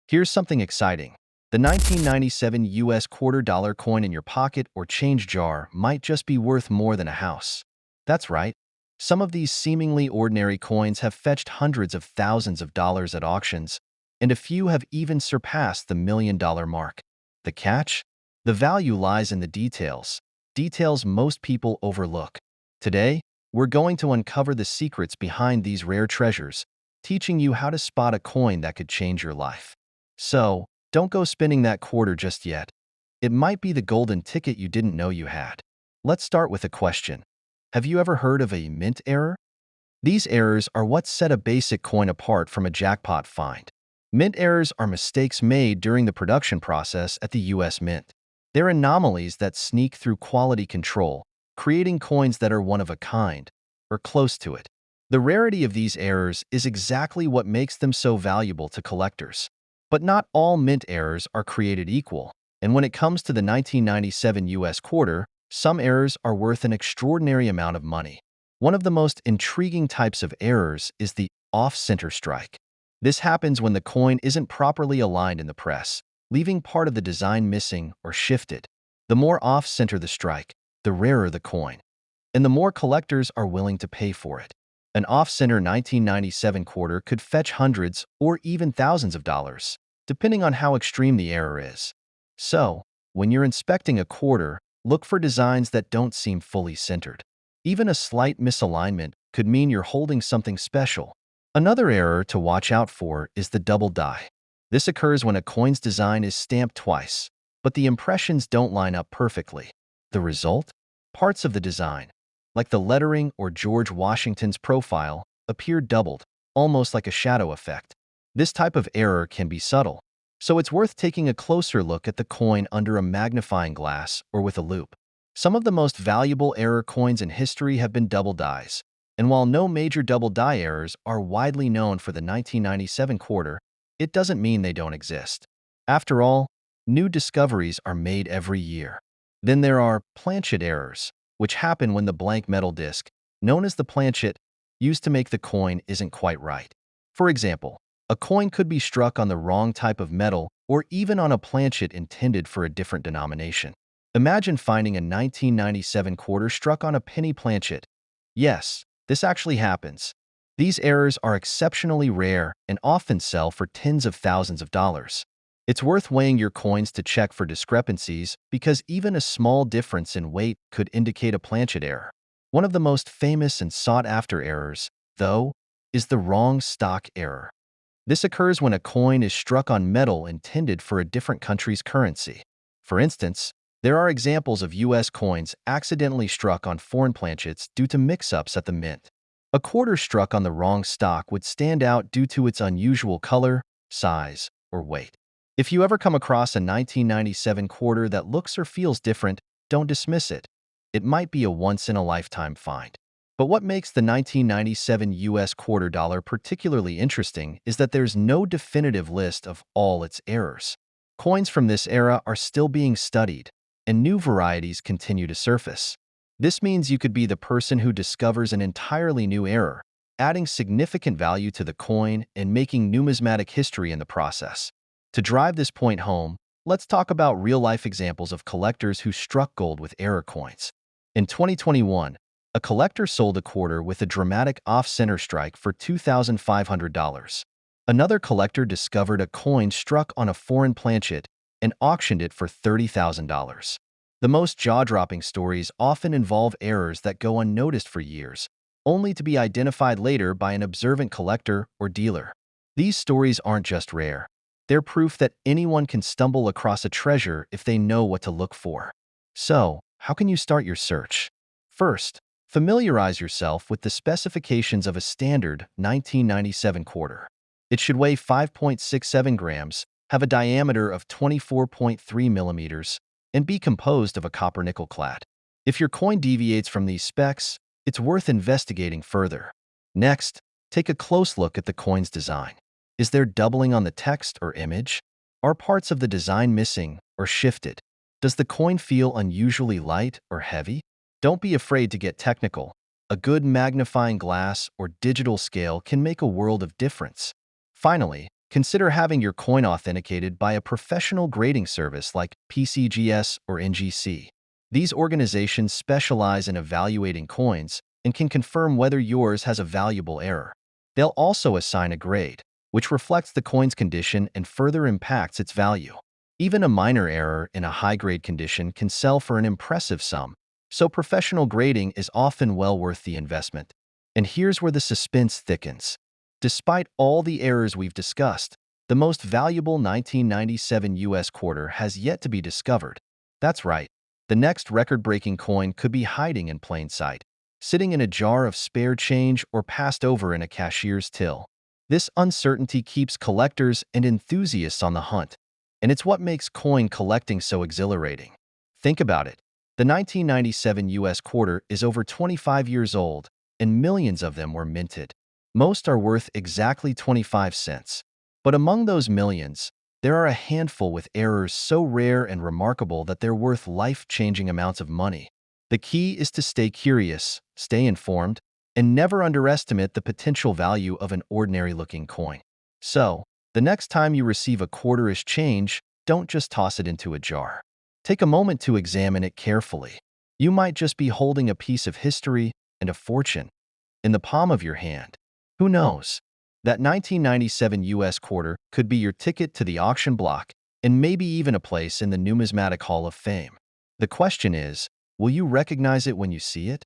Here's something exciting. The 1997 US quarter-dollar coin in your pocket or change jar might just be worth more than a house. That's right. Some of these seemingly ordinary coins have fetched hundreds of thousands of dollars at auctions, and a few have even surpassed the $1 million mark. The catch? The value lies in the details. Details most people overlook. Today, we're going to uncover the secrets behind these rare treasures, teaching you how to spot a coin that could change your life. So, don't go spinning that quarter just yet. It might be the golden ticket you didn't know you had. Let's start with a question. Have you ever heard of a mint error? These errors are what set a basic coin apart from a jackpot find. Mint errors are mistakes made during the production process at the US Mint. They're anomalies that sneak through quality control, creating coins that are one of a kind, or close to it. The rarity of these errors is exactly what makes them so valuable to collectors. But not all mint errors are created equal, and when it comes to the 1997 US quarter, some errors are worth an extraordinary amount of money. One of the most intriguing types of errors is the off-center strike. This happens when the coin isn't properly aligned in the press, leaving part of the design missing or shifted. The more off-center the strike, the rarer the coin, and the more collectors are willing to pay for it. An off-center 1997 quarter could fetch hundreds or even thousands of dollars, depending on how extreme the error is. So, when you're inspecting a quarter, look for designs that don't seem fully centered. Even a slight misalignment could mean you're holding something special. Another error to watch out for is the double die. This occurs when a coin's design is stamped twice, but the impressions don't line up perfectly. The result? Parts of the design, like the lettering or George Washington's profile, appear doubled, almost like a shadow effect. This type of error can be subtle, so it's worth taking a closer look at the coin under a magnifying glass or with a loupe. Some of the most valuable error coins in history have been double dies, and while no major double die errors are widely known for the 1997 quarter, it doesn't mean they don't exist. After all, new discoveries are made every year. Then there are Planchet errors, which happen when the blank metal disc, known as the planchet, used to make the coin isn't quite right. For example, a coin could be struck on the wrong type of metal or even on a planchet intended for a different denomination. Imagine finding a 1997 quarter struck on a penny planchet. Yes, this actually happens. These errors are exceptionally rare and often sell for tens of thousands of dollars. It's worth weighing your coins to check for discrepancies because even a small difference in weight could indicate a planchet error. One of the most famous and sought-after errors, though, is the wrong stock error. This occurs when a coin is struck on metal intended for a different country's currency. For instance, there are examples of US coins accidentally struck on foreign planchets due to mix-ups at the mint. A quarter struck on the wrong stock would stand out due to its unusual color, size, or weight. If you ever come across a 1997 quarter that looks or feels different, don't dismiss it. It might be a once-in-a-lifetime find. But what makes the 1997 US quarter dollar particularly interesting is that there's no definitive list of all its errors. Coins from this era are still being studied, and new varieties continue to surface. This means you could be the person who discovers an entirely new error, adding significant value to the coin and making numismatic history in the process. To drive this point home, let's talk about real-life examples of collectors who struck gold with error coins. In 2021, a collector sold a quarter with a dramatic off-center strike for $2,500. Another collector discovered a coin struck on a foreign planchet and auctioned it for $30,000. The most jaw-dropping stories often involve errors that go unnoticed for years, only to be identified later by an observant collector or dealer. These stories aren't just rare. They're proof that anyone can stumble across a treasure if they know what to look for. So, how can you start your search? First, familiarize yourself with the specifications of a standard 1997 quarter. It should weigh 5.67 grams, have a diameter of 24.3 millimeters, and be composed of a copper-nickel clad. If your coin deviates from these specs, it's worth investigating further. Next, take a close look at the coin's design. Is there doubling on the text or image? Are parts of the design missing or shifted? Does the coin feel unusually light or heavy? Don't be afraid to get technical. A good magnifying glass or digital scale can make a world of difference. Finally, consider having your coin authenticated by a professional grading service like PCGS or NGC. These organizations specialize in evaluating coins and can confirm whether yours has a valuable error. They'll also assign a grade, which reflects the coin's condition and further impacts its value. Even a minor error in a high-grade condition can sell for an impressive sum, so professional grading is often well worth the investment. And here's where the suspense thickens. Despite all the errors we've discussed, the most valuable 1997 US quarter has yet to be discovered. That's right. The next record-breaking coin could be hiding in plain sight, sitting in a jar of spare change or passed over in a cashier's till. This uncertainty keeps collectors and enthusiasts on the hunt, and it's what makes coin collecting so exhilarating. Think about it. The 1997 US quarter is over 25 years old, and millions of them were minted. Most are worth exactly 25 cents. But among those millions, there are a handful with errors so rare and remarkable that they're worth life-changing amounts of money. The key is to stay curious, stay informed, and never underestimate the potential value of an ordinary-looking coin. So, the next time you receive a quarterish change, don't just toss it into a jar. Take a moment to examine it carefully. You might just be holding a piece of history and a fortune in the palm of your hand. Who knows? That 1997 US quarter could be your ticket to the auction block and maybe even a place in the Numismatic Hall of Fame. The question is, will you recognize it when you see it?